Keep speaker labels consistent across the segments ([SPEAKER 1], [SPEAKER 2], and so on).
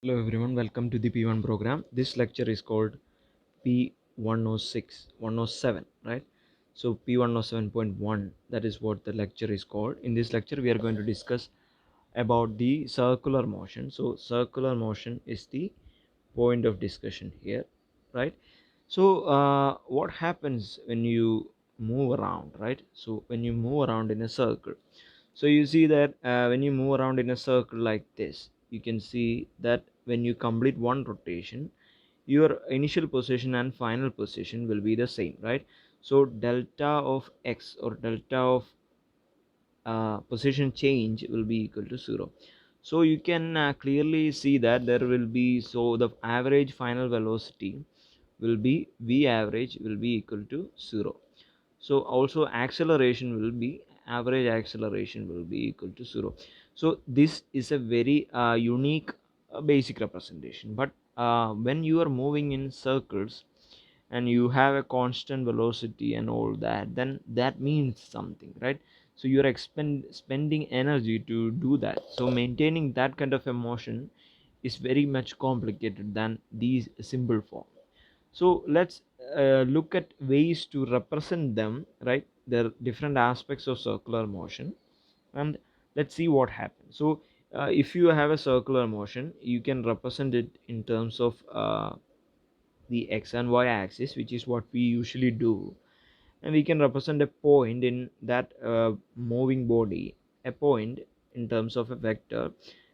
[SPEAKER 1] Hello everyone, welcome to the P1 program. This lecture is called P106, 107, right? So P107.1, that is what the lecture is called. In this lecture, we are going to discuss about the circular motion. So circular motion is the point of discussion here, right? So what happens when you move around, right? So when you move around in a circle, so you see that when you move around in a circle like this, you can see that when you complete one rotation, your initial position and final position will be the same, right? So delta of x or delta of position change will be equal to 0. So you can clearly see that there will be, so the average final velocity will be v average will be equal to 0. So also acceleration will be, average acceleration will be equal to 0. So this is a very unique basic representation. But when you are moving in circles and you have a constant velocity and all that, then that means something, right? So you're spending energy to do that. So maintaining that kind of a motion is very much complicated than these simple form. So let's look at ways to represent them, right? There are different aspects of circular motion, and let's see what happens. So if you have a circular motion, you can represent it in terms of the x and y axis, which is what we usually do, and we can represent a point in that moving body, a point in terms of a vector,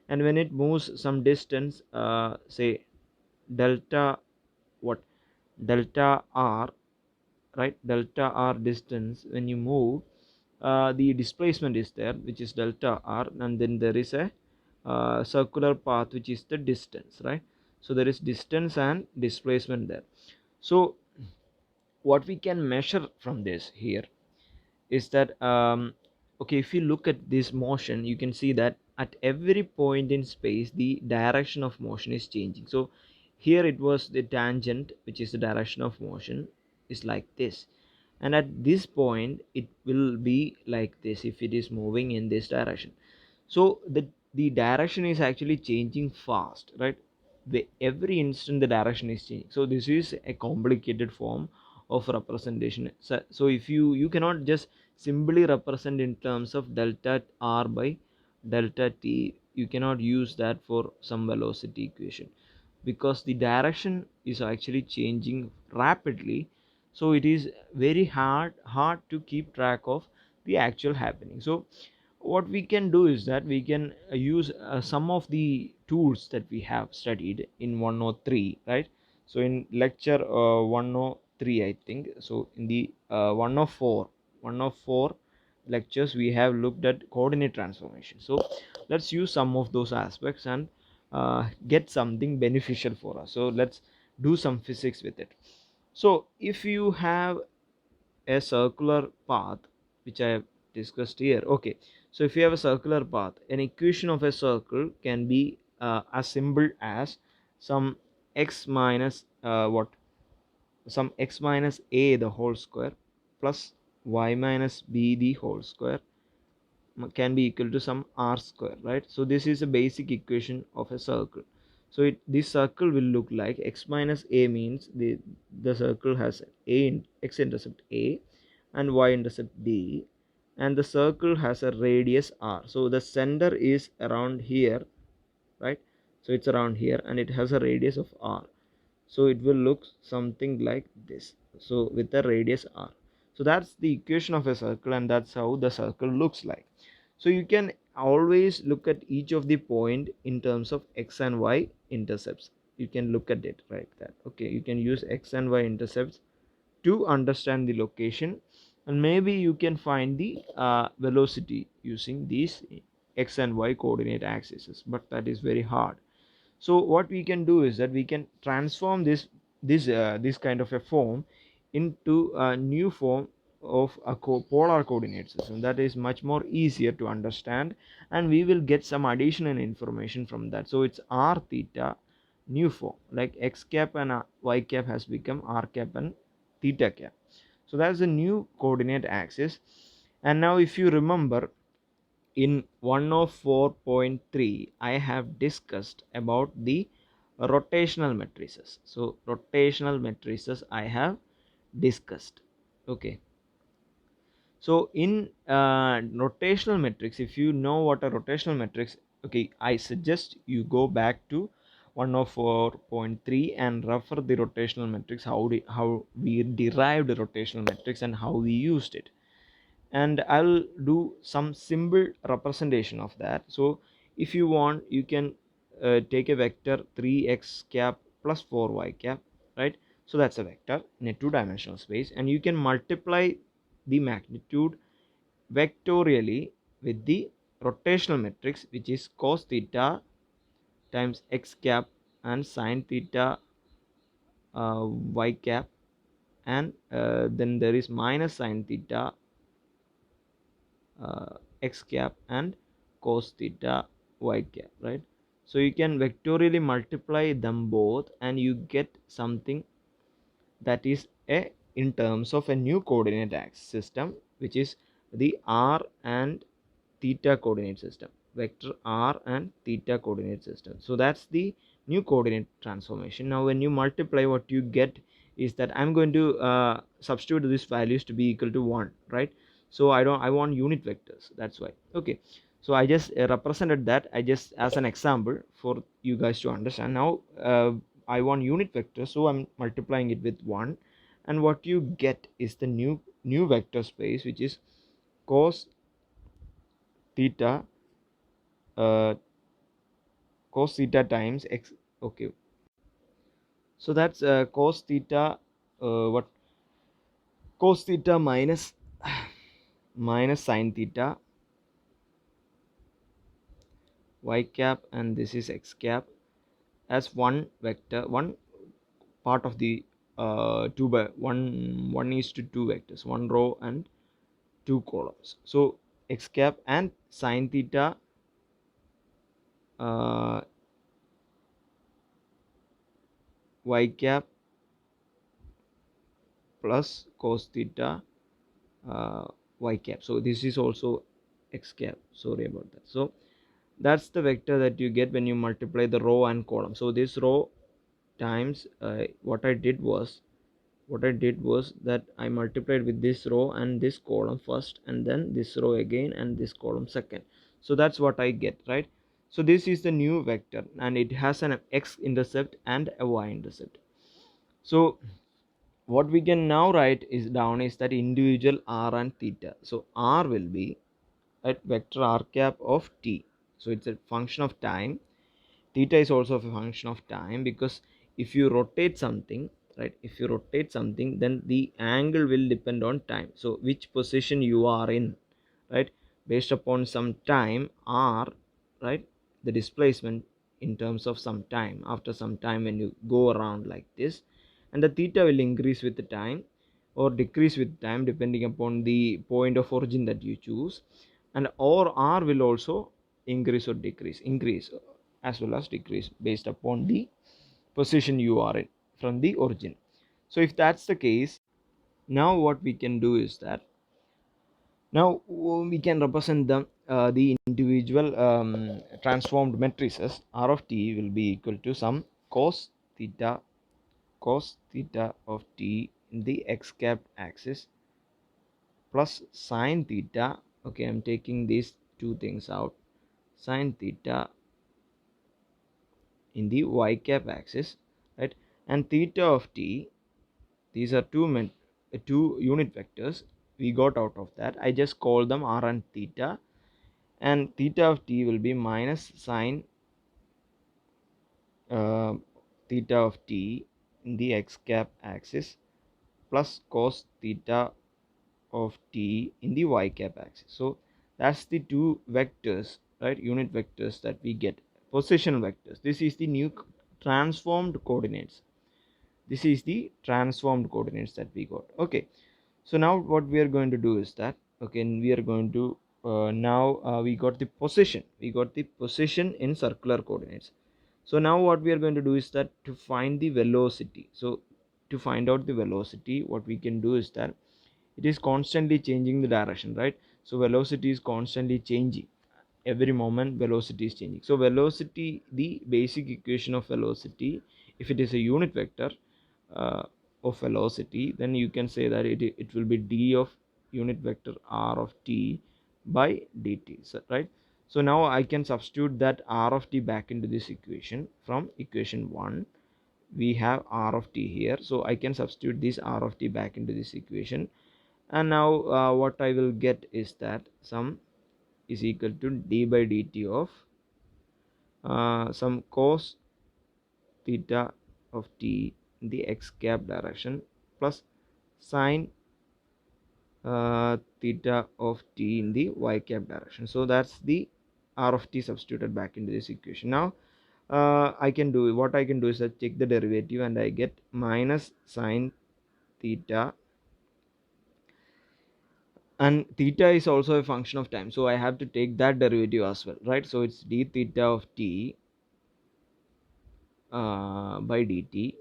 [SPEAKER 1] and when it moves some distance, say delta, what, delta r, right? Delta r distance, when you move, the displacement is there, which is delta r, and then there is a circular path, which is the distance, right? So there is distance and displacement there. So what we can measure from this here is that okay, if you look at this motion, you can see that at every point in space the direction of motion is changing. So here it was the tangent, which is the direction of motion, is like this, and at this point it will be like this if it is moving in this direction. So the direction is actually changing fast, right? Every instant the direction is changing. So this is a complicated form of representation. So if you cannot just simply represent in terms of delta r by delta t, you cannot use that for some velocity equation, because the direction is actually changing rapidly. So it is very hard to keep track of the actual happening. So what we can do is that we can use some of the tools that we have studied in 103, right? So in lecture 103, I think, so in the 104 lectures we have looked at coordinate transformation. So let's use some of those aspects and get something beneficial for us. So let's do some physics with it. So if you have a circular path, which I have discussed here, okay, so if you have a circular path, an equation of a circle can be as simple as some x minus what, some x minus a the whole square plus y minus b the whole square can be equal to some r square, right? So this is a basic equation of a circle. So this circle will look like x minus a, means the circle has a in x intercept a and y intercept b, and the circle has a radius r. So the center is around here, right? So it's around here and it has a radius of r. So it will look something like this, so with a radius r. So that's the equation of a circle, and that's how the circle looks like. So you can always look at each of the point in terms of x and y intercepts. You can look at it like that. Okay, you can use x and y intercepts to understand the location, and maybe you can find the velocity using these x and y coordinate axes, but that is very hard. So what we can do is that we can transform this kind of a form into a new form of a polar coordinate system that is much more easier to understand, and we will get some additional information from that. So it's r theta new form, like x cap and y cap has become r cap and theta cap. So that's the new coordinate axis. And now if you remember, in 104.3 I have discussed about the rotational matrices. So rotational matrices I have discussed. Okay, so in rotational matrix, if you know what a rotational matrix, okay, I suggest you go back to 104.3 and refer the rotational matrix, how we derived the rotational matrix and how we used it. And I'll do some symbol representation of that. So if you want, you can take a vector 3x cap plus 4y cap, right? So that's a vector in a two-dimensional space, and you can multiply the magnitude vectorially with the rotational matrix, which is cos theta times x cap and sine theta y cap, and then there is minus sine theta x cap and cos theta y cap, right? So you can vectorially multiply them both and you get something that is a in terms of a new coordinate axis system, which is the r and theta coordinate system, vector r and theta coordinate system. So that's the new coordinate transformation. Now when you multiply, what you get is that I'm going to substitute these values to be equal to 1, right? So I want unit vectors, that's why. Okay, so I just represented that, I just as an example for you guys to understand. Now I want unit vector, so I'm multiplying it with 1, and what you get is the new vector space, which is cos theta uh, cos theta times x. Okay, so that's cos theta what cos theta minus minus sine theta y cap, and this is x cap as one vector, one part of the 2 by 1 is to 2 vectors, one row and two columns. So x cap and sine theta uh, y cap plus cos theta uh, y cap. So this is also x cap, sorry about that. So that's the vector that you get when you multiply the row and column. So this row times what I did was that I multiplied with this row and this column first, and then this row again and this column second. So that's what I get, right? So this is the new vector and it has an x intercept and a y intercept. So what we can now write is down is that individual r and theta. So r will be at vector r cap of t, so it's a function of time. Theta is also a function of time, because if you rotate something, right, if you rotate something, then the angle will depend on time. So which position you are in, right, based upon some time r, right, the displacement in terms of some time, after some time when you go around like this, and the theta will increase with the time or decrease with time depending upon the point of origin that you choose, and or r will also increase or increase as well as decrease based upon the position you are in from the origin. So if that's the case, now what we can do is that now we can represent the individual transformed matrices. R of t will be equal to some cos theta of t in the x cap axis plus sine theta. Okay, I'm taking these two things out, sine theta in the y cap axis, right, and theta of t, these are two unit vectors we got out of that. I just call them r and theta, and theta of t will be minus sine uh, theta of t in the x cap axis plus cos theta of t in the y cap axis. So that's the two vectors, right, unit vectors that we get, position vectors. This is the new transformed coordinates. This is the transformed coordinates that we got. Okay, so now what we are going to do is that, okay, we are going to now we got the position in circular coordinates. So now what we are going to do is that to find the velocity, so to find out the velocity, what we can do is that it is constantly changing the direction, right? So velocity is constantly changing, every moment velocity is changing. So velocity, the basic equation of velocity, if it is a unit vector uh, of velocity, then you can say that it will be d of unit vector r of t by dt. So, right, so now I can substitute that r of t back into this equation. From equation 1 we have r of t here, so I can substitute this r of t back into this equation. And now what I will get is that sum is equal to d by dt of some cos theta of t in the x cap direction plus sine theta of t in the y cap direction. So that's the r of t substituted back into this equation. Now I can do what I can do is that take the derivative and I get minus sine theta, and theta is also a function of time, so I have to take that derivative as well, right? So it's d theta of t by dt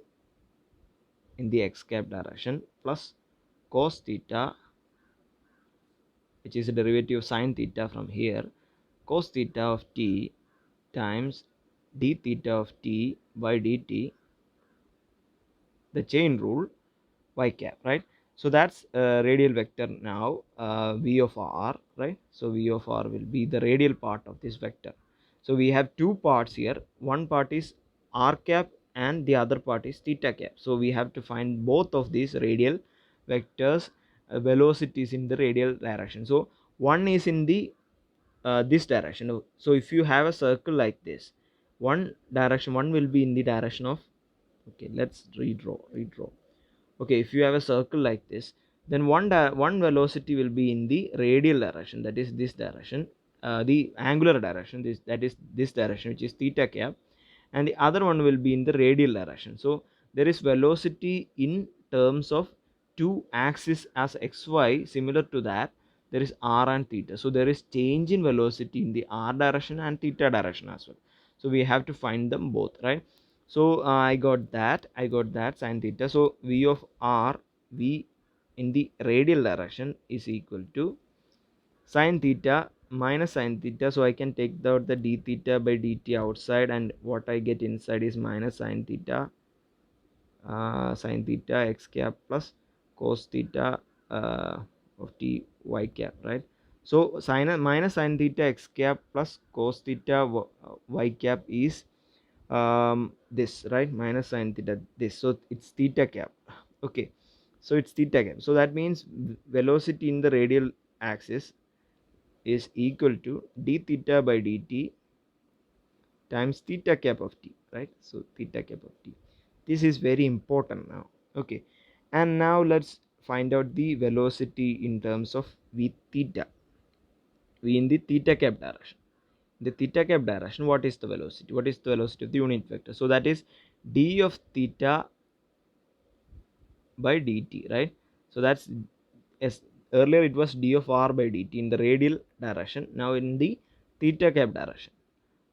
[SPEAKER 1] in the x cap direction plus cos theta, which is a derivative of sine theta from here, cos theta of t times d theta of t by dt, the chain rule, y cap, right? So that's radial vector now, v of r, right? So v of r will be the radial part of this vector. So we have two parts here, one part is r cap and the other part is theta cap. So we have to find both of these radial vectors velocities in the radial direction. So one is in the this direction. So if you have a circle like this, one direction, one will be in the direction of, okay, let's redraw. Okay, if you have a circle like this, then one velocity will be in the radial direction, that is this direction, the angular direction, that is this direction, which is theta cap, and the other one will be in the radial direction. So there is velocity in terms of two axes as xy, similar to that there is r and theta. So there is change in velocity in the r direction and theta direction as well. So we have to find them both, right? So I got that sine theta. So v of r, v in the radial direction is equal to sine theta minus sine theta. So I can take out the d theta by dt outside, and what I get inside is minus sine theta sine theta x cap plus cos theta of t y cap, right? So sine minus sine theta x cap plus cos theta y cap is this, right? Minus sine theta this, so it's theta cap. Okay, so it's theta cap. So that means velocity in the radial axis is equal to d theta by dt times theta cap of t, right? So theta cap of t, this is very important now. Okay, and now let's find out the velocity in terms of v theta, v in the theta cap direction. The theta cap direction, what is the velocity? What is the velocity of the unit vector? So that is d of theta by dt, right? So that's, as earlier it was d of r by dt in the radial direction, now in the theta cap direction.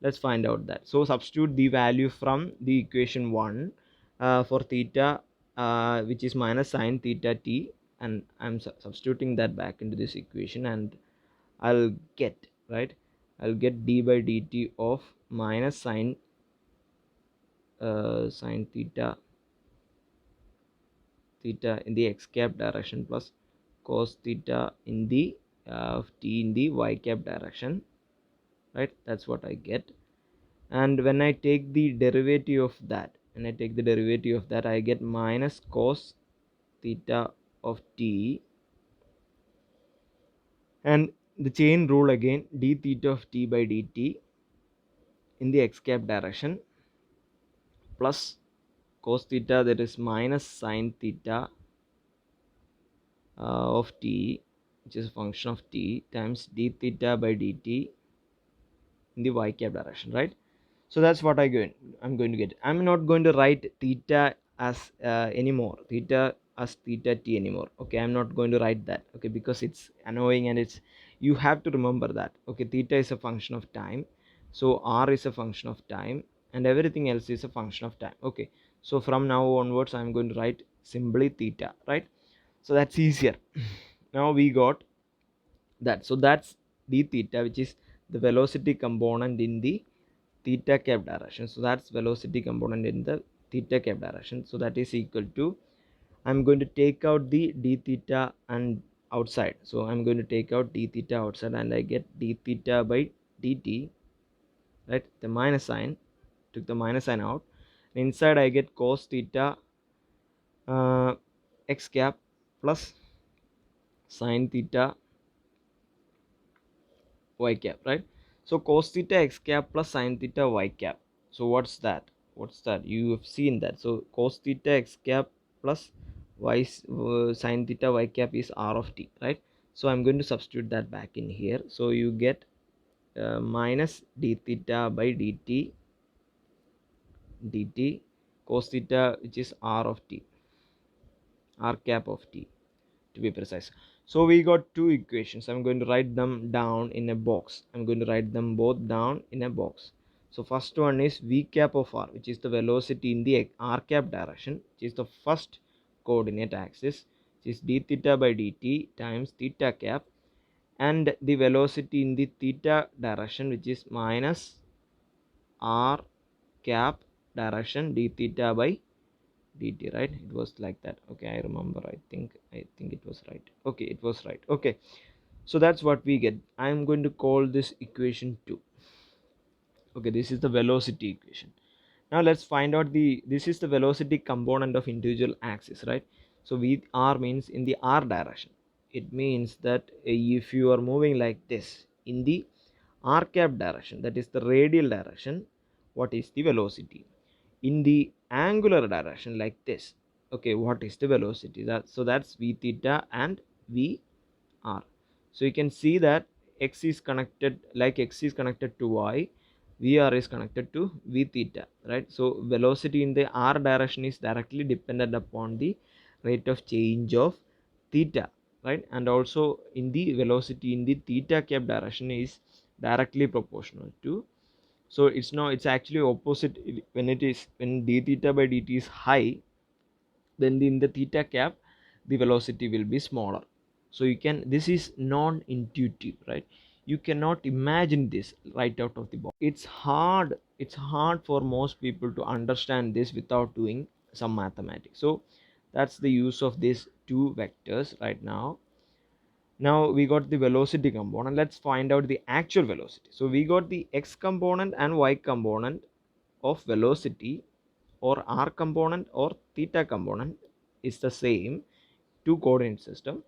[SPEAKER 1] Let's find out that. So substitute the value from the equation 1 for theta, which is minus sine theta t, and I'm substituting that back into this equation, and I'll get, right, I'll get d by dt of minus sine sine theta in the x cap direction plus cos theta in the t in the y cap direction, right? That's what I get. And when I take the derivative of that, I get minus cos theta of t, and the chain rule again, d theta of t by dt in the x cap direction plus cos theta, that is minus sine theta of t, which is a function of t, times d theta by dt in the y cap direction, right? So that's what I'm going to get. I'm not going to write theta as anymore, theta as theta t anymore. Okay, I'm not going to write that, okay, because it's annoying, and it's, you have to remember that, okay, theta is a function of time, so r is a function of time, and everything else is a function of time. Okay, so from now onwards I'm going to write simply theta, right? So that's easier. Now we got that. So that's d theta, which is the velocity component in the theta cap direction. So that's velocity component in the theta cap direction. So that is equal to, I'm going to take out the d theta and outside. So I'm going to take out d theta outside and I get d theta by dt, right? The minus sign, took the minus sign out. Inside I get cos theta x cap plus sin theta y cap, right? So cos theta x cap plus sin theta y cap. So what's that? You have seen that. So cos theta x cap plus y sin theta y cap is r of t, right? So I'm going to substitute that back in here. So you get minus d theta by dt cos theta, which is r of t, r cap of t to be precise. So we got two equations. I'm going to write them down in a box. I'm going to write them both down in a box. So first one is v cap of r, which is the velocity in the r cap direction, which is the first coordinate axis, which is d theta by dt times theta cap, and the velocity in the theta direction, which is minus r cap direction d theta by dt, right? It was like that. Okay, I remember. I think it was right. Okay, it was right. Okay, so that's what we get. I'm going to call this equation 2. Okay, this is the velocity equation. Now let's find out this is the velocity component of individual axis, right? So v r means in the r direction. It means that if you are moving like this in the r cap direction, that is the radial direction, what is the velocity? In the angular direction like this, okay, what is the velocity? That's v theta and v r. So you can see that x is connected, like x is connected to y, vr is connected to v theta, right? So velocity in the r direction is directly dependent upon the rate of change of theta, right? And also in the velocity in the theta cap direction is directly proportional to, so it's actually opposite. When d theta by dt is high, then in the theta cap the velocity will be smaller. So you can, this is non-intuitive, right? You cannot imagine this right out of the box. It's hard for most people to understand this without doing some mathematics. So that's the use of these two vectors right now. Now we got the velocity component. Let's find out the actual velocity. So we got the x component and y component of velocity, or r component or theta component is the same, two coordinate system.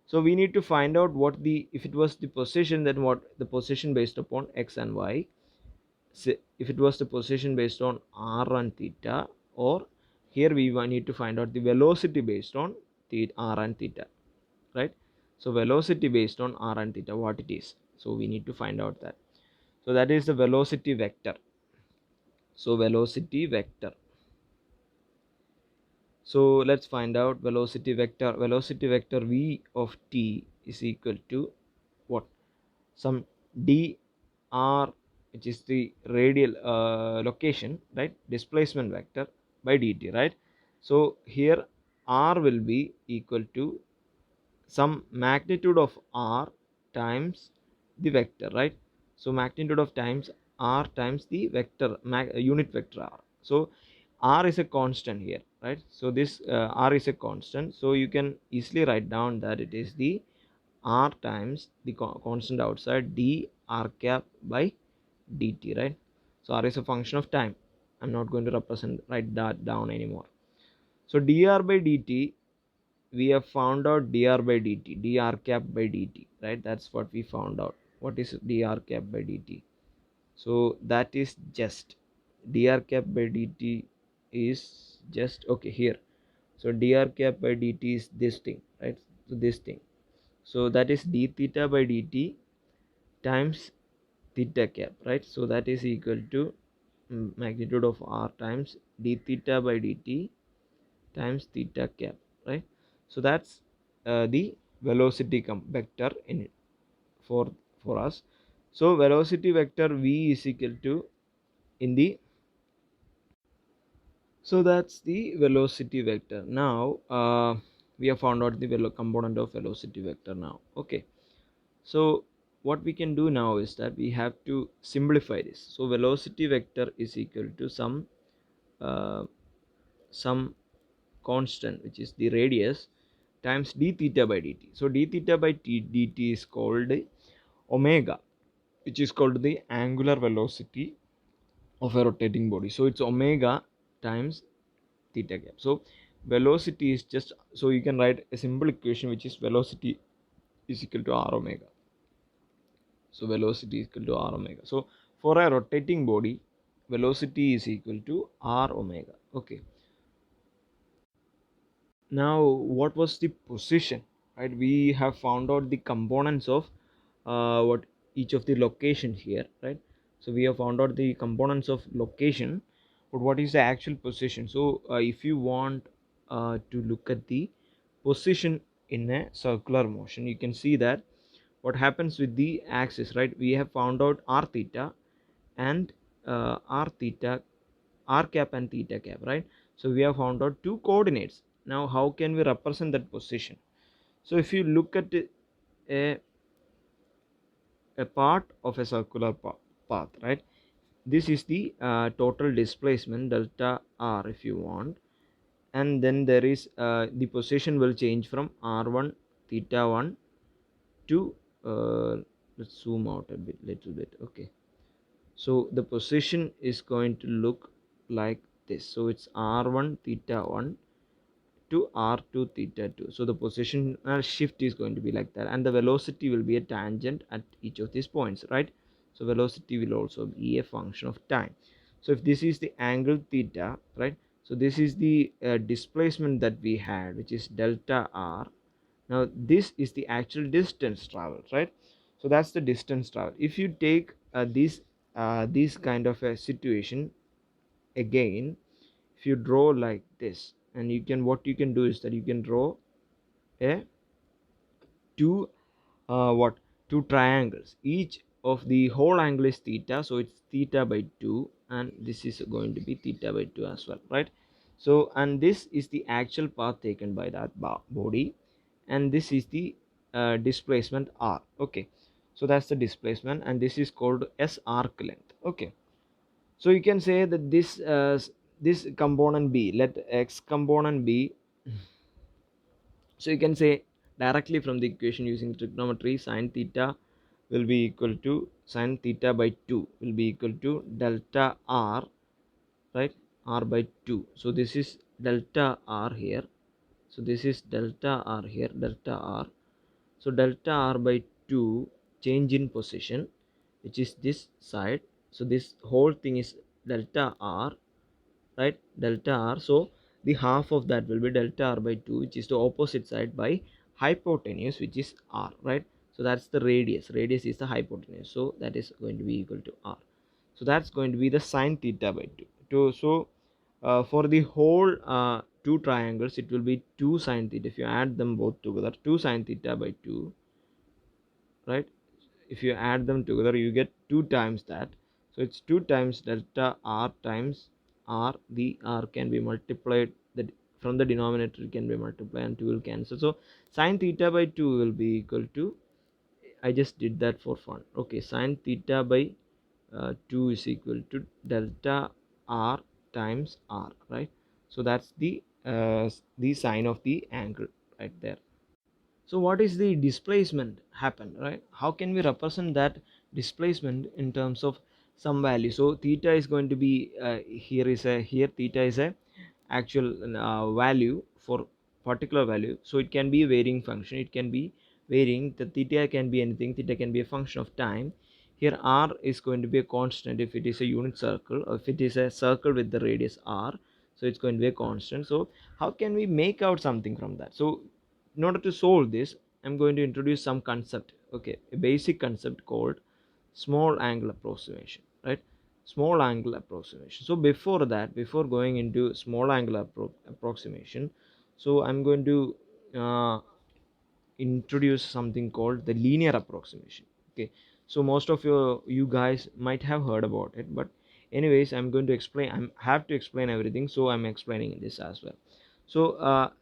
[SPEAKER 1] So we need to find out what the, if it was the position, then what the position based upon x and y. So if it was the position based on r and theta, or here we need to find out the velocity based on theta, r and theta, right? So velocity based on r and theta, what it is, so we need to find out that. So that is the velocity vector. So velocity vector, so let's find out velocity vector. Velocity vector v of t is equal to what? Some dr, which is the radial location, right? Displacement vector by dt, right? So here r will be equal to some magnitude of r times the vector, right? So magnitude of times r times the vector, unit vector r. So r is a constant here, right? So this r is a constant, so you can easily write down that it is the r times the constant outside d r cap by dt, right? So r is a function of time. I'm not going to write that down anymore. So dr by dt, we have found out dr by dt, dr cap by dt, right? That's what we found out. What is dr cap by dt? So that is just dr cap by dt is just, okay, here. So dr cap by dt is this thing, right? So this thing, so that is d theta by dt times theta cap, right? So that is equal to magnitude of r times d theta by dt times theta cap, right? So that's the velocity vector in for us. So velocity vector v is equal to in the, so that's the velocity vector. Now we have found out the component of velocity vector now. Okay, so what we can do now is that we have to simplify this. So velocity vector is equal to uh, some constant, which is the radius, times d theta by dt. So d theta by dt is called omega, which is called the angular velocity of a rotating body. So it's omega times theta cap. So velocity is just, so you can write a simple equation which is velocity is equal to r omega. So velocity is equal to r omega. So for a rotating body, velocity is equal to r omega. Okay. Now what was the position, right? We have found out the components of what each of the location here, right? So we have found out the components of location, but what is the actual position? So if you want to look at the position in a circular motion, you can see that what happens with the axis, right? We have found out r theta and r theta, r cap and theta cap, right? So we have found out two coordinates. Now how can we represent that position? So if you look at a, a part of a circular path, right? This is the total displacement delta r if you want, and then there is the position will change from r1 theta 1 to let's zoom out a bit, little bit. Okay, so the position is going to look like this. So it's r1 theta 1 to r2 theta 2. So the positional shift is going to be like that, and the velocity will be a tangent at each of these points, right? So velocity will also be a function of time. So if this is the angle theta, right? So this is the displacement that we had, which is delta r. Now this is the actual distance traveled, right? So that's the distance traveled. If you take this kind of a situation again, if you draw like this, and you can, what you can do is that you can draw a two what two triangles. Each of the whole angle is theta, so it's theta by 2, and this is going to be theta by 2 as well, right? So and this is the actual path taken by that body, and this is the displacement r. Okay, so that's the displacement, and this is called s arc length. Okay, so you can say that this component b, let x component be, so you can say directly from the equation using trigonometry, sine theta will be equal to sine theta by 2 will be equal to delta r, right? R by 2. So this is delta r here, so this is delta r here, delta r. So delta r by 2 change in position, which is this side. So this whole thing is delta r, right? Delta r. So the half of that will be delta r by 2, which is the opposite side, by hypotenuse, which is r, right? So that's the radius. Radius is the hypotenuse, so that is going to be equal to r. So that's going to be the sine theta by 2. So for the whole two triangles, it will be 2 sine theta. If you add them both together, 2 sine theta by 2, right? If you add them together, you get 2 times that. So it's 2 times delta r times r. The r can be multiplied, that from the denominator it can be multiplied, and 2 will cancel. So sine theta by 2 will be equal to, I just did that for fun. Okay, sine theta by 2 is equal to delta r times r, right? So that's the sign of the angle right there. So what is the displacement happen, right? How can we represent that displacement in terms of some value? So theta is going to be here theta is a actual value for particular value. So it can be a varying function, it can be varying, the theta can be anything, theta can be a function of time. Here r is going to be a constant if it is a unit circle, or if it is a circle with the radius r, so it's going to be a constant. So how can we make out something from that? So in order to solve this, I'm going to introduce some concept. Okay, a basic concept called small angle approximation, right? Small angle approximation. So before that, before going into small angle approximation, so I'm going to introduce something called the linear approximation. Okay, so most of you guys might have heard about it, but anyways, I'm going to explain, I have to explain everything, so I'm explaining this as well. So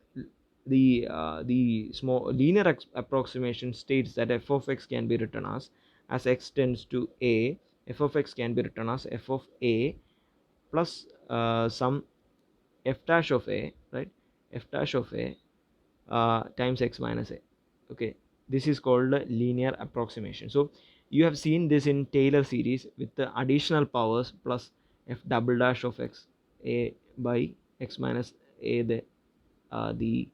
[SPEAKER 1] the small linear approximation states that f of x can be written as as x tends to a, f of x can be written as f of a plus some f dash of a, right, f dash of a times x minus a. Okay, this is called a linear approximation. So you have seen this in Taylor series with the additional powers plus f double dash of x a by x minus a, the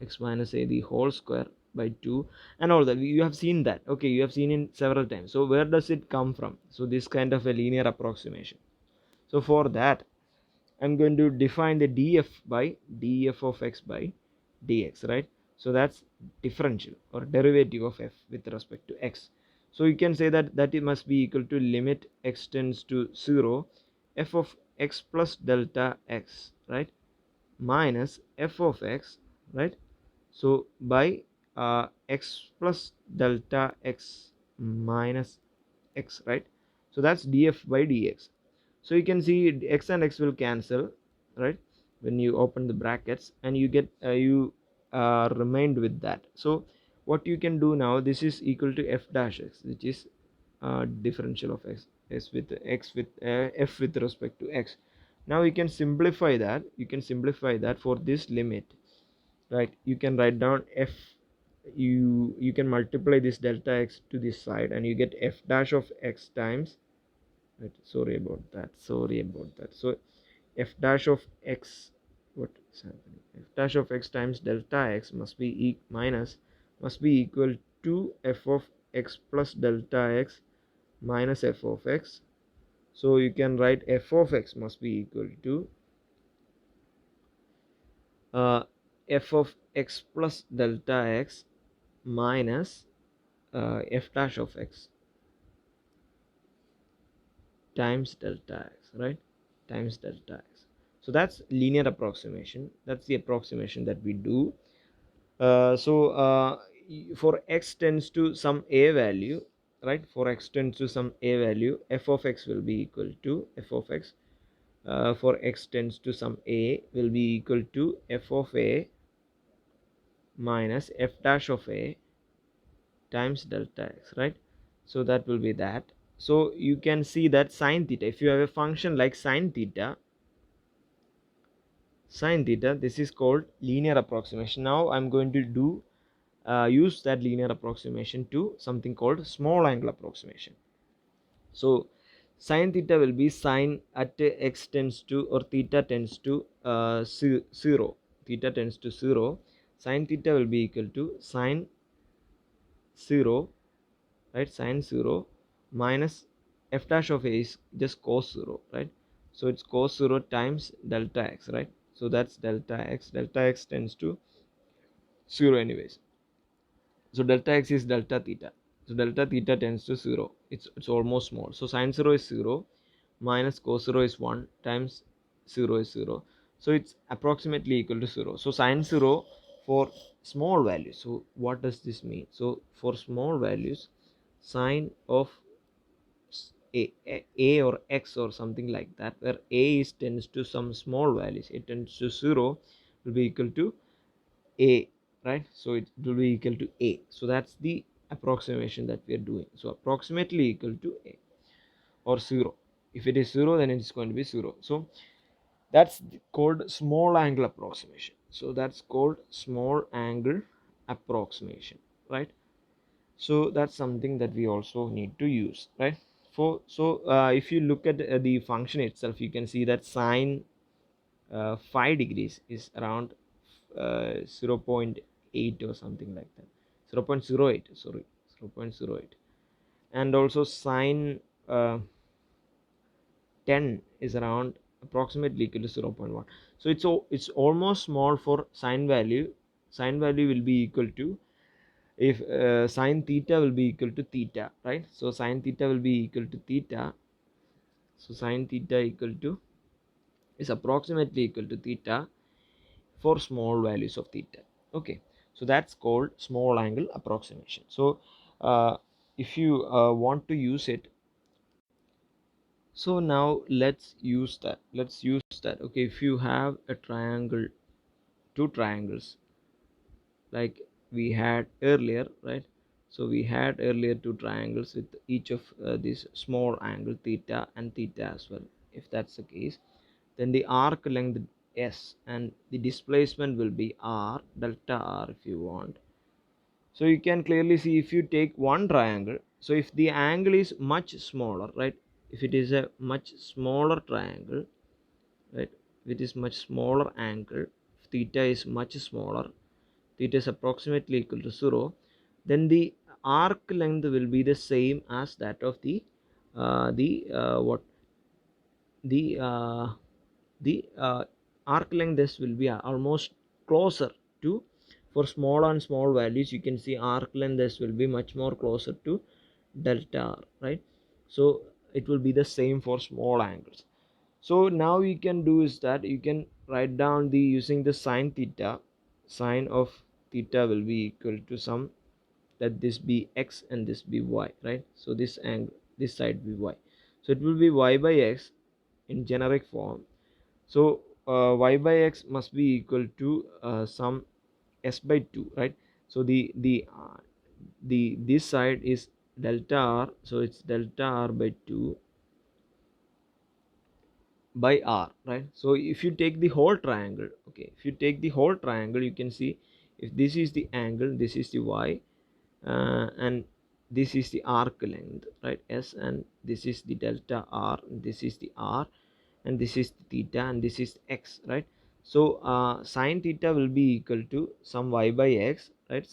[SPEAKER 1] x minus a the whole square by 2 and all that. You have seen that. Okay, you have seen it several times. So where does it come from? So this kind of a linear approximation. So for that, I'm going to define the df by df of x by dx, right? So that's differential or derivative of f with respect to x. So you can say that it must be equal to limit x tends to 0 f of x plus delta x, right, minus f of x, right? So by x plus delta x minus x, right? So that's df by dx. So you can see x and x will cancel, right, when you open the brackets, and you get you remained with that. So what you can do now, this is equal to f dash x, which is differential of x with x with f with respect to x. Now you can simplify that. You can simplify that for this limit, right? You can write down f, you can multiply this delta x to this side and you get f dash of x times, right, sorry about that. So f dash of x, what is happening, f dash of x times delta x must be must be equal to f of x plus delta x minus f of x. So you can write f of x must be equal to uh, f of x plus delta x minus f dash of x times delta x, right, times delta x. So that's linear approximation. That's the approximation that we do. For x tends to some a value, right, for x tends to some a value, f of x will be equal to f of x for x tends to some a will be equal to f of a minus f dash of a times delta x, right? So that will be that. So you can see that sine theta, if you have a function like sine theta, this is called linear approximation. Now I'm going to do use that linear approximation to something called small angle approximation. So sine theta will be sine at x tends to, or theta tends to 0, theta tends to 0, sine theta will be equal to sine 0, right, sine 0 minus f dash of a is just cos 0, right? So it's cos 0 times delta x, right? So that's delta x tends to 0 anyways. So delta x is delta theta. So delta theta tends to 0. It's almost small. So sine 0 is 0 minus cos 0 is 1 times 0 is 0. So it's approximately equal to 0. So sine 0 for small values. So what does this mean? So for small values, sine of a or x or something like that, where a is tends to some small values, it tends to 0, will be equal to a, right? So it will be equal to a. So that's the approximation that we are doing. So approximately equal to a or 0. If it is 0, then it's going to be 0. So that's called small angle approximation. So that's called small angle approximation, right? So that's something that we also need to use, right? If you look at the function itself, you can see that sine 5 degrees is around 0.8 or something like that, 0.08, sorry, 0.08. And also sine 10 is around approximately equal to 0.1. So it's almost small for sine value. Sine value will be equal to, if sine theta will be equal to theta, right? So sine theta will be equal to theta. So sine theta equal to is approximately equal to theta for small values of theta. Okay, so that's called small angle approximation. So if you want to use it, so now let's use that. Okay, if you have a triangle, two triangles like we had earlier, right? So we had earlier two triangles with each of this small angle theta and theta as well. If that's the case, then the arc length s and the displacement will be r, delta r if you want. So you can clearly see if you take one triangle, so if the angle is much smaller, right, if it is a much smaller triangle, right, if it is much smaller angle, if theta is much smaller, theta is approximately equal to 0, then the arc length will be the same as that of what the arc length this will be almost closer to, for small and small values you can see arc length this will be much more closer to delta r, right? So it will be the same for small angles. So now you can do is that you can write down the using the sine theta. Sine of theta will be equal to some, let this be x and this be y, right? So this angle, this side be y, so it will be y by x in generic form. So y by x must be equal to some s by 2, right? So the this side is delta r, so it's delta r by 2 by r, right? So if you take the whole triangle, okay, if you take the whole triangle, you can see if this is the angle, this is the y, and this is the arc length, right, s, and this is the delta r, this is the r, and this is the theta, and this is x, right? So sine theta will be equal to some y by x, right?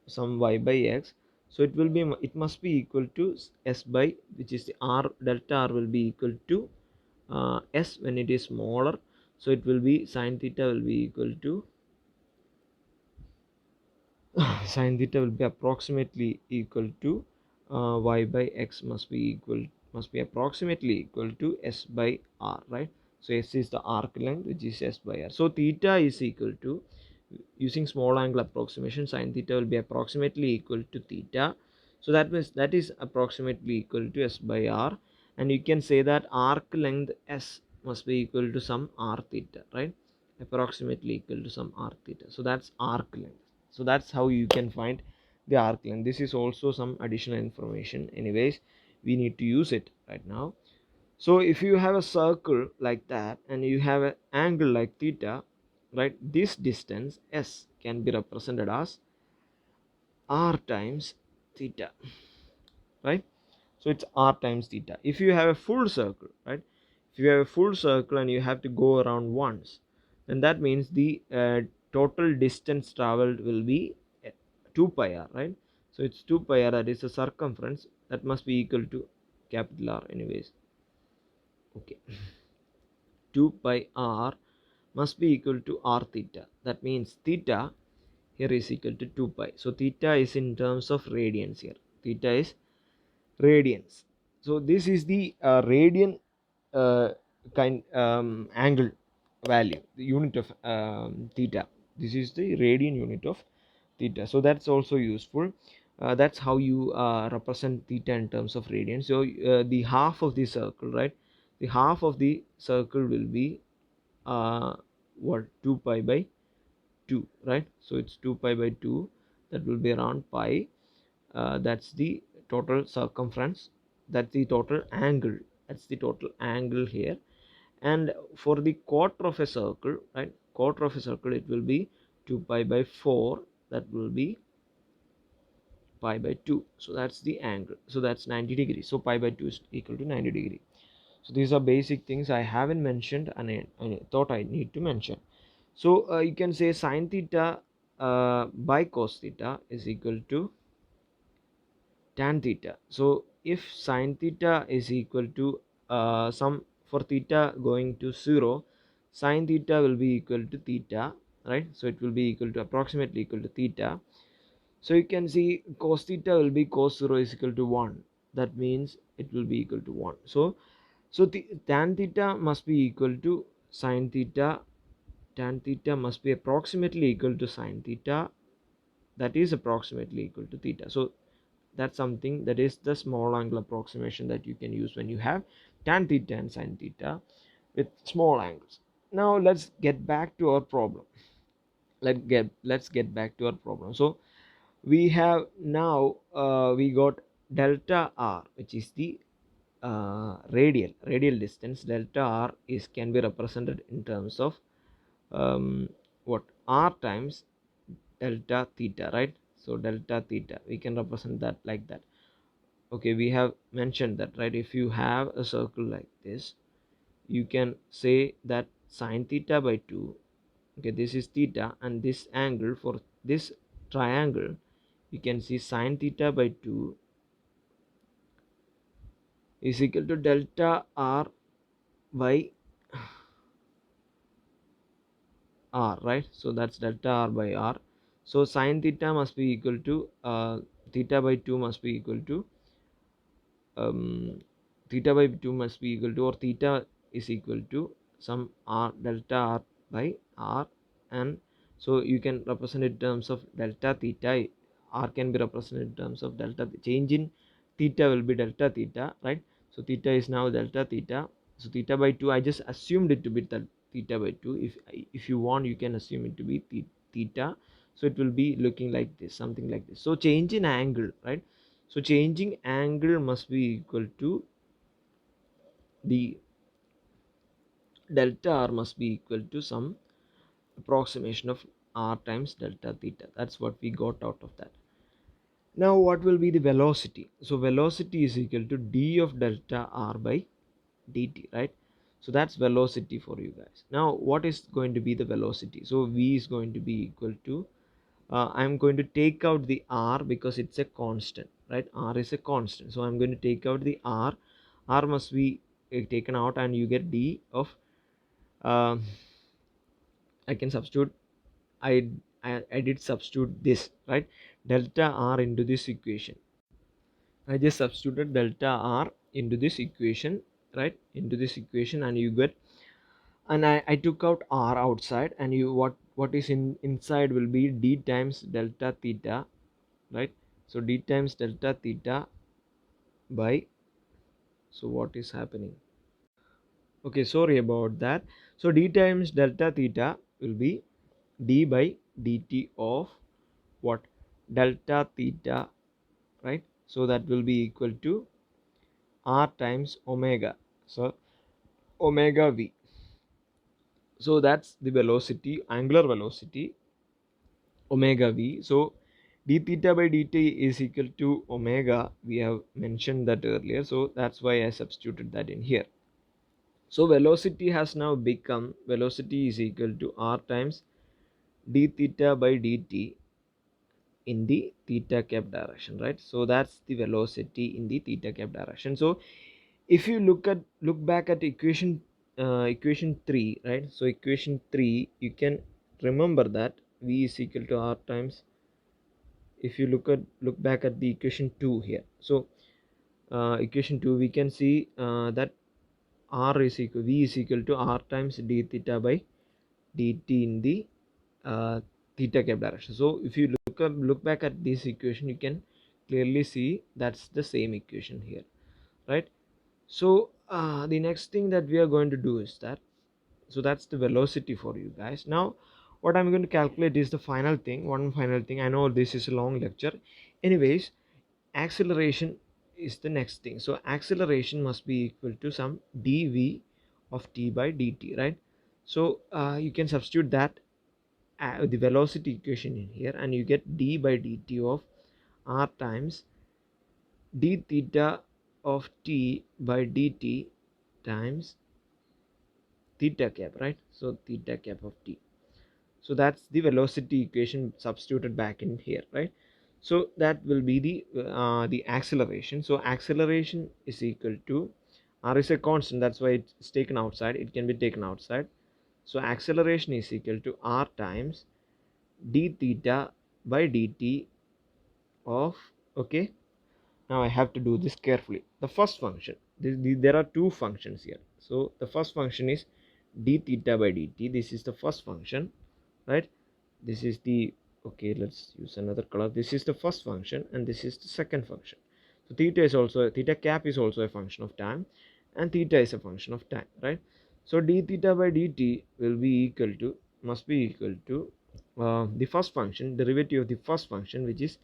[SPEAKER 1] Some y by x, so it will be, it must be equal to s by, which is the r, delta r will be equal to s when it is smaller, so it will be sine theta will be equal to sine theta will be approximately equal to y by x must be approximately equal to s by r, right? So s is the arc length, which is s by r. So theta is equal to, using small angle approximation, sine theta will be approximately equal to theta. So that means that is approximately equal to s by r, and you can say that arc length s must be equal to some r theta, right? Approximately equal to some r theta. So that's arc length. So that's how you can find the arc length. This is also some additional information, anyways we need to use it right now. So if you have a circle like that and you have an angle like theta, right, this distance s can be represented as r times theta, right? So it's r times theta. If you have a full circle, right, if you have a full circle and you have to go around once, then that means the total distance traveled will be 2 pi r, right? So it's 2 pi r, that is the circumference, that must be equal to capital R, anyways. Okay, 2 pi r must be equal to r theta. That means theta here is equal to 2 pi. So theta is in terms of radians here. Theta is radians. So this is the radian angle value, the unit of theta. This is the radian unit of theta. So that's also useful. That's how you represent theta in terms of radians. So the half of the circle, right? The half of the circle will be what, 2 pi by 2, right? So it's 2 pi by 2, that will be around pi. That's the total circumference, that's the total angle, that's the total angle here. And for the quarter of a circle, right, quarter of a circle, it will be 2 pi by 4, that will be pi by 2. So that's the angle, so that's 90 degrees. So pi by 2 is equal to 90 degree. So these are basic things I haven't mentioned and I thought I need to mention. So you can say sine theta by cos theta is equal to tan theta. So if sine theta is equal to some, for theta going to 0, sine theta will be equal to theta, right? So it will be equal to approximately equal to theta. So you can see cos theta will be cos 0 is equal to 1. That means it will be equal to 1. So tan theta must be equal to sine theta. Tan theta must be approximately equal to sine theta, that is approximately equal to theta. So that's something, that is the small angle approximation that you can use when you have tan theta and sine theta with small angles. Now let's get back to our problem. Let's get back to our problem. So we have now we got delta r, which is the radial distance. Delta r is can be represented in terms of what, r times delta theta, right? So delta theta, we can represent that like that. Okay, we have mentioned that, right? If you have a circle like this, you can say that sine theta by 2, okay, this is theta, and this angle for this triangle, you can see sine theta by 2 is equal to delta r by r, right? So that's delta r by r. So sine theta must be equal to theta by 2 must be equal to um, theta by 2 must be equal to, or theta is equal to some r delta r by r. And so you can represent it in terms of delta theta. R can be represented in terms of delta, change in theta will be delta theta, right? So theta is now delta theta. So theta by 2, I just assumed it to be theta by 2. If you want, you can assume it to be theta. So it will be looking like this, something like this. So change in angle, right? So changing angle must be equal to the delta r must be equal to some approximation of r times delta theta. That's what we got out of that. Now what will be the velocity? So velocity is equal to d of delta r by dt, right? So that's velocity for you guys. Now what is going to be the velocity? So v is going to be equal to I'm going to take out the r because it's a constant, right? R is a constant, so I'm going to take out the r must be taken out, and you get d of uh, I can substitute, I, I did substitute this, right? Delta r into this equation. I just substituted delta r into this equation, right? Into this equation, and you get, and I took out r outside, and you what is in inside will be d times delta theta, right? So d times delta theta by, so what is happening, okay, sorry about that. So d times delta theta will be d by dt of what, delta theta, right? So that will be equal to r times omega, so omega v. So that's the velocity, angular velocity, omega v. So d theta by dt is equal to omega, we have mentioned that earlier, so that's why I substituted that in here. So velocity has now become, velocity is equal to r times d theta by dt in the theta cap direction, right? So that's the velocity in the theta cap direction. So if you look back at equation 3, right? So equation 3, you can remember that v is equal to r times, if you look back at the equation 2 here. So equation 2, we can see that r is equal, v is equal to r times d theta by dt in the theta cap direction. So if you look back at this equation, you can clearly see that's the same equation here, right? So the next thing that we are going to do is that, so that's the velocity for you guys. Now what I'm going to calculate is the final thing, one final thing. I know this is a long lecture, anyways. Acceleration is the next thing. So acceleration must be equal to some dv of t by dt, right? So you can substitute that the velocity equation in here, and you get d by dt of r times d theta of t by dt times theta cap, right? So theta cap of t. So that's the velocity equation substituted back in here, right? So that will be the acceleration. So acceleration is equal to, r is a constant, that's why it's taken outside, it can be taken outside. So acceleration is equal to r times d theta by dt of, okay, now I have to do this carefully. The first function, there are two functions here. So the first function is d theta by dt, this is the first function, right? This is the, okay, let's use another color, this is the first function, and this is the second function. So theta is also, theta cap is also a function of time, and theta is a function of time, right? So d theta by dt will be equal to, must be equal to the first function, derivative of the first function, which is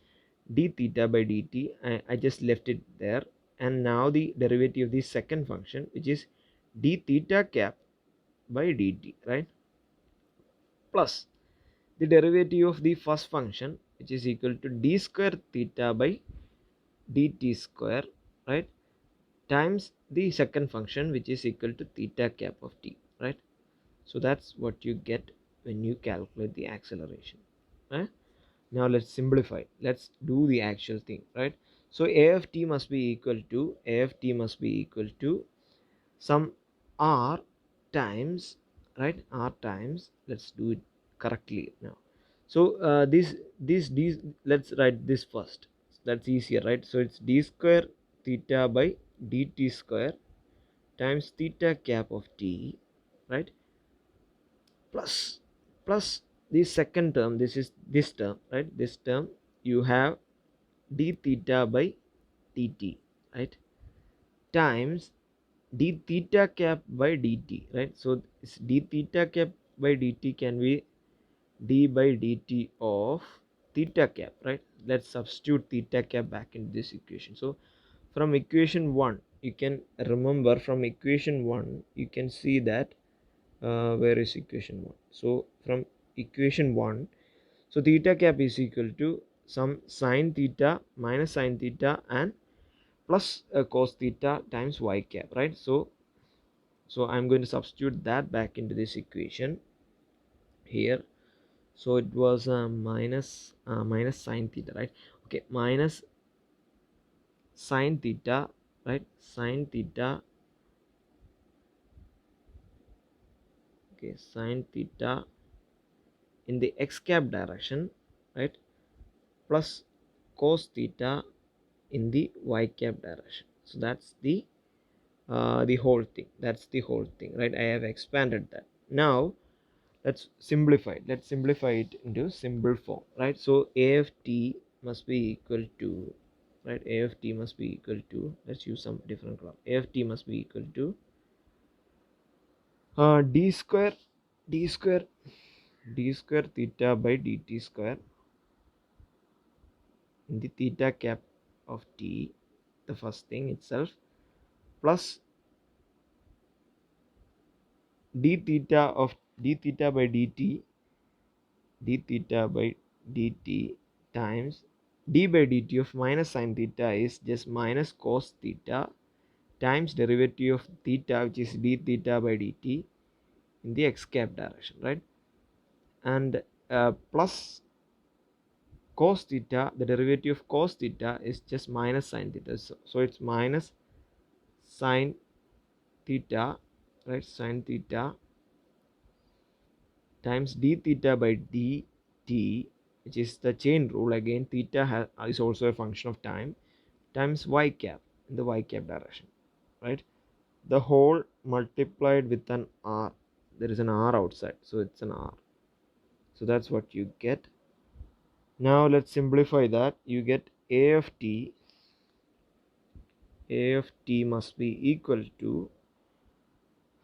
[SPEAKER 1] d theta by dt. I just left it there. And now the derivative of the second function, which is d theta cap by dt, right, plus the derivative of the first function, which is equal to d square theta by dt square, right, times the second function, which is equal to theta cap of t, right. So that's what you get when you calculate the acceleration, right. Now let's simplify, let's do the actual thing, right. So a of t must be equal to some r times, right, r times, let's do it correctly now. So this let's write this first, that's easier, right. So it's d square theta by dt square times theta cap of t, right, plus the second term, this is this term, right, this term, you have d theta by dt, right, times d theta cap by dt, right. So this d theta cap by dt can be d by dt of theta cap, right. Let's substitute theta cap back in this equation. So from equation 1 you can remember, from equation 1 you can see that where is equation 1? So from equation 1, so theta cap is equal to some sine theta minus sine theta and plus cos theta times y cap, right. So I'm going to substitute that back into this equation here. So it was minus sine theta, right. Okay, minus sine theta, right, sine theta, okay, sine theta in the x cap direction, right, plus cos theta in the y cap direction. So that's the whole thing, that's the whole thing, right. I have expanded that. Now let's simplify it into simple form, right. So a of t must be equal to, right, a of t must be equal to, let's use some different color, a of t must be equal to d square d square d square theta by dt square in the theta cap of t, the first thing itself, plus d theta by dt, d theta by dt times d by dt of minus sine theta is just minus cos theta times derivative of theta, which is d theta by dt in the x cap direction, right, and plus cos theta, the derivative of cos theta is just minus sine theta, so it's minus sine theta, right, sine theta times d theta by dt, which is the chain rule again, theta is also a function of time, times y cap in the y cap direction, right, the whole multiplied with an r, there is an r outside, so it's an r, so that's what you get. Now let's simplify that. You get a of t must be equal to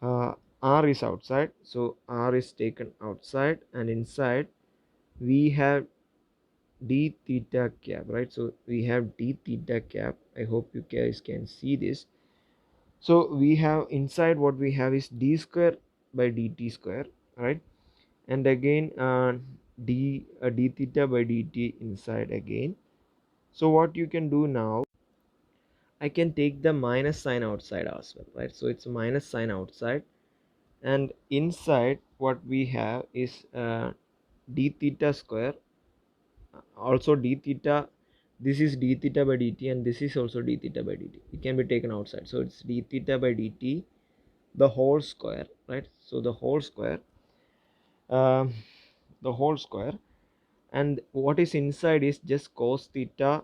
[SPEAKER 1] r is outside, so r is taken outside, and inside we have d theta cap, right. So we have d theta cap, I hope you guys can see this. So we have inside, what we have is d square by dt square, right, and again d theta by dt inside again. So what you can do now, I can take the minus sign outside as well, right. So it's minus sign outside, and inside what we have is d theta square, also d theta, this is d theta by dt and this is also d theta by dt, it can be taken outside, so it's d theta by dt the whole square, right. So the whole square, um, the whole square, and what is inside is just cos theta,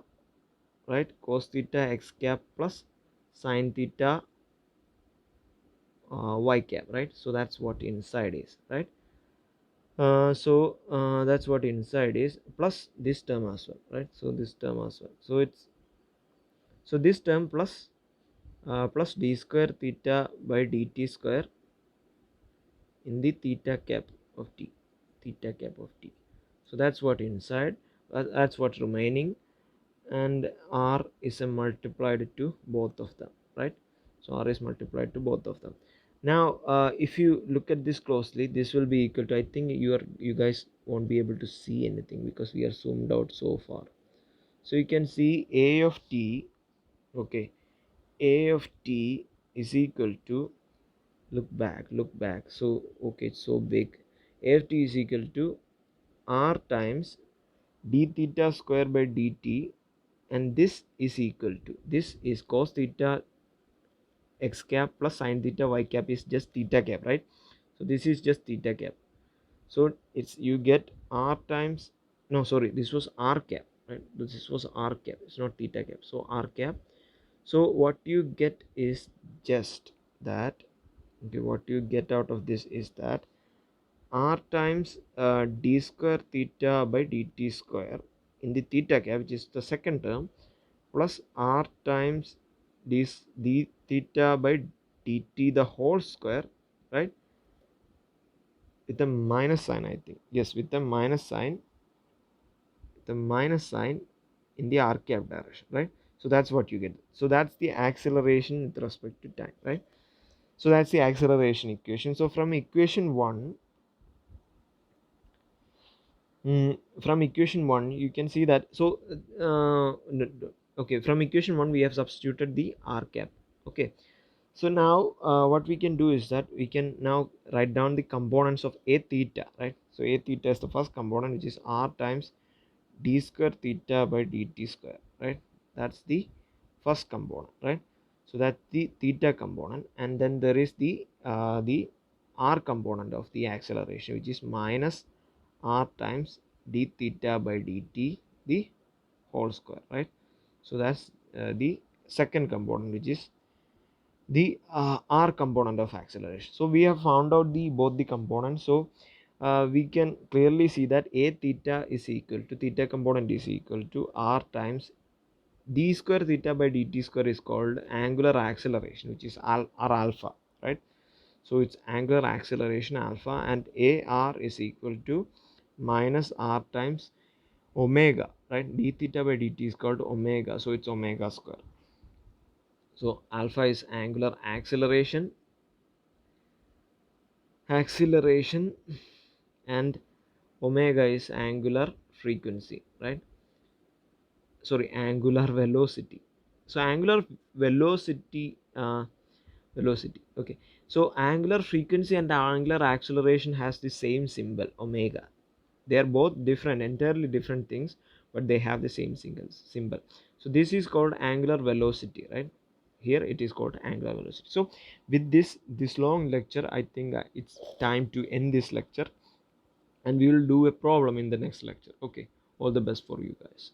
[SPEAKER 1] right, cos theta x cap plus sine theta y cap, right. So that's what inside is, right. That's what inside is, plus this term as well, right. So this term as well, so it's, so this term plus d square theta by dt square in the theta cap of t, theta cap of t. So that's what inside, that's what's remaining. and r is a multiplied to both of them, right? So r is multiplied to both of them. Now if you look at this closely, this will be equal to, I think you guys won't be able to see anything because we are zoomed out so far. So you can see a of t, okay, a of t is equal to, look back, so okay, it's so big. A of t is equal to r times d theta square by dt, and this is equal to, this is cos theta x cap plus sin theta y cap is just theta cap, right? So this is just theta cap. So it's, you get r times, no sorry, this was r cap, right? This was r cap, it's not theta cap, so r cap. So what you get is just that, okay, what you get out of this is that r times d square theta by dt square in the theta cap, which is the second term, plus r times this d theta by dt the whole square, right, with a minus sign, I think, yes, with the minus sign, the minus sign in the r cap direction, right? So that's what you get. So that's the acceleration with respect to time, right? So that's the acceleration equation. So from equation 1, from equation 1 you can see that, so okay, from equation 1 we have substituted the r cap, okay. So now what we can do is that we can now write down the components of a theta, right? So a theta is the first component, which is r times d square theta by dt square, right? That's the first component, right? So that's the theta component, and then there is the r component of the acceleration, which is minus r times d theta by dt the whole square, right? So that's the second component, which is the r component of acceleration. So we have found out the both the components. So we can clearly see that a theta is equal to, theta component is equal to r times d square theta by dt square is called angular acceleration, which is r alpha, right? So it's angular acceleration alpha, and ar is equal to minus r times omega, right? D theta by dt is called omega, so it's omega square. So alpha is angular acceleration, and omega is angular frequency, right? Sorry, angular velocity. So angular velocity, okay. So angular frequency and angular acceleration has the same symbol, omega. They are both different, entirely different things, but they have the same symbol. So this is called angular velocity, right? Here it is called angular velocity. So with this long lecture, I think it's time to end this lecture, and we will do a problem in the next lecture. Okay, all the best for you guys.